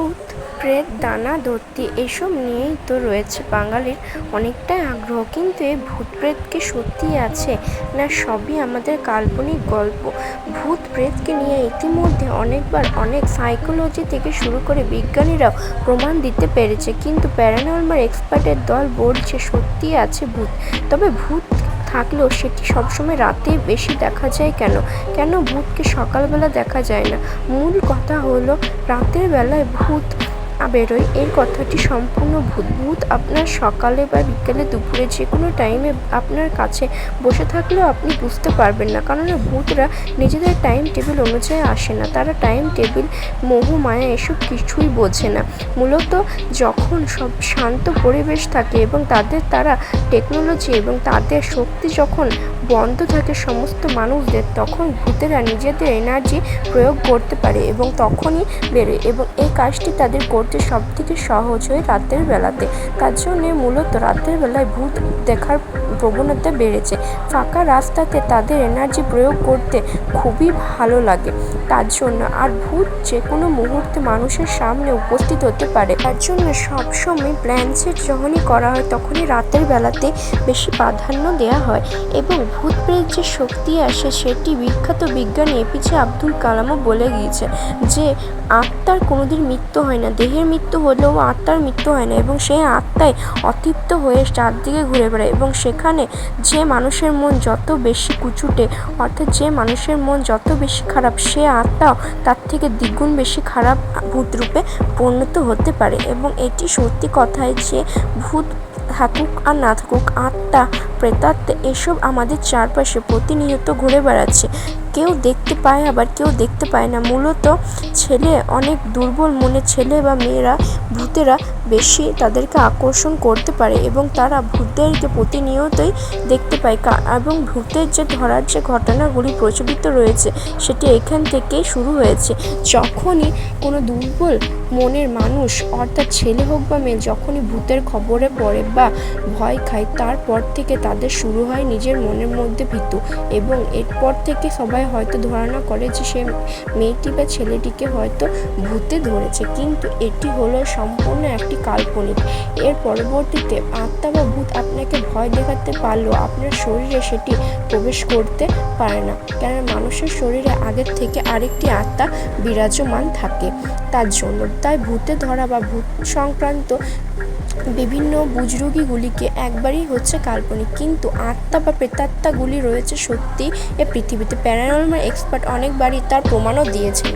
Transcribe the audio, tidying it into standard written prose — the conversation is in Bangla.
ভূত প্রেত ডানা ধরতি এসব নিয়েই তো রয়েছে বাঙালির অনেকটাই আগ্রহ। কিন্তু এই ভূত প্রেত কি সত্যিই আছে, না সবই আমাদের কাল্পনিক গল্প? ভূত প্রেতকে নিয়ে ইতিমধ্যে অনেকবার অনেক সাইকোলজি থেকে শুরু করে বিজ্ঞানীরাও প্রমাণ দিতে পেরেছে, কিন্তু প্যারানর্মাল এক্সপার্টের দল বলছে সত্যিই আছে ভূত। তবে ভূত থাকলেও সেটি সবসময় রাতেই বেশি দেখা যায় কেন? কেন ভূতকে সকালবেলা দেখা যায় না? মূল কথা হলো, রাতের বেলায় ভূত বেরোয় এই কথাটি সম্পূর্ণ ভুল। ভূত আপনার সকালে বা বিকেলে দুপুরে যে কোনো টাইমে আপনার কাছে বসে থাকলেও আপনি বুঝতে পারবেন না, কারণ ভূতরা নিজেদের টাইম টেবিল অনুযায়ী আসে না। তারা টাইম টেবিল, মোহ মায়া এসব কিছুই বোঝে না। মূলত যখন সব শান্ত পরিবেশ থাকে এবং তারা টেকনোলজি এবং তাদের শক্তি যখন বন্ধ থাকে সমস্ত মানুষদের, তখন ভূতেরা নিজেদের এনার্জি প্রয়োগ করতে পারে এবং তখনই বেরোয়, এবং এই কাজটি তাদের করতে সবথেকে সহজ হয় রাতের বেলাতে। তার জন্যে মূলত রাতের বেলায় ভূত দেখার প্রবণতা বেড়েছে। ফাঁকা রাস্তাতে তাদের এনার্জি প্রয়োগ করতে খুবই ভালো লাগে তার জন্য। আর ভূত যে কোনো মুহূর্তে মানুষের সামনে উপস্থিত হতে পারে, তার জন্য সবসময় প্ল্যান সেট যখনই করা হয় তখনই রাতের বেলাতে বেশি প্রাধান্য দেওয়া হয়। এবং ভূত প্রেত যে শক্তি আসে সেটি বিখ্যাত বিজ্ঞানী এপিজে আব্দুল কালামও বলে গিয়েছে যে আত্মার কোনোদিন মৃত্যু হয় না। দেহের মৃত্যু হলেও আত্মার মৃত্যু হয় না, এবং সেই আত্মায় অতৃপ্ত হয়ে চারদিকে ঘুরে বেড়ায়, এবং সেখানে যে মানুষের মন যত বেশি কুচুটে, অর্থাৎ যে মানুষের মন যত বেশি খারাপ, সে আত্মাও তার থেকে দ্বিগুণ বেশি খারাপ ভূতরূপে পরিণত হতে পারে। এবং এটি সত্যি কথাই যে ভূত থাকুক আর না থাকুক, আত্মা প্রেতাত্মা এসব আমাদের চারপাশে প্রতিনিয়ত ঘুরে বেড়াচ্ছে। কেউ দেখতে পায় আবার কেউ দেখতে পায় না। মূলত অনেক দুর্বল মনের ছেলে বা মেয়েরা ভূতেরা বেশি তাদেরকে আকর্ষণ করতে পারে, এবং তারা ভূতদেরকে প্রতিনিয়তই দেখতে পায়। এবং ভূতের যে ধরার যে ঘটনাগুলি প্রচলিত রয়েছে সেটি এখান থেকেই শুরু হয়েছে। যখনই কোনো দুর্বল মনের মানুষ, অর্থাৎ ছেলে হোক বা মেয়ে, যখনই ভূতের খবরে পড়ে বা ভয় খায়, তারপর থেকে তাদের শুরু হয় নিজের মনের মধ্যে ভীতু, এবং এরপর থেকে সবাই হয়তো ধারণা করে যে সে মেয়েটি বা ছেলেটিকে হয়তো ভূতে ধরেছে, কিন্তু এটি হলো সম্পূর্ণ একটি কাল্পনিক। এর পরবর্তীতে আত্মা বা ভূত আপনাকে ভয় দেখাতে পারলেও আপনার শরীরে সেটি প্রবেশ করতে পারে না, কেন মানুষের শরীরে আগের থেকে আরেকটি আত্মা বিরাজমান থাকে তার জন্য। তাই ভূতে ধরা বা ভূত সংক্রান্ত বিভিন্ন বুজরুগিগুলিকে একবারই হচ্ছে কাল্পনিক, কিন্তু আত্মা বা প্রেতাত্মাগুলি রয়েছে সত্যি এ পৃথিবীতে। প্যারানর্মাল এক্সপার্ট অনেকবারই তার প্রমাণও দিয়েছেন।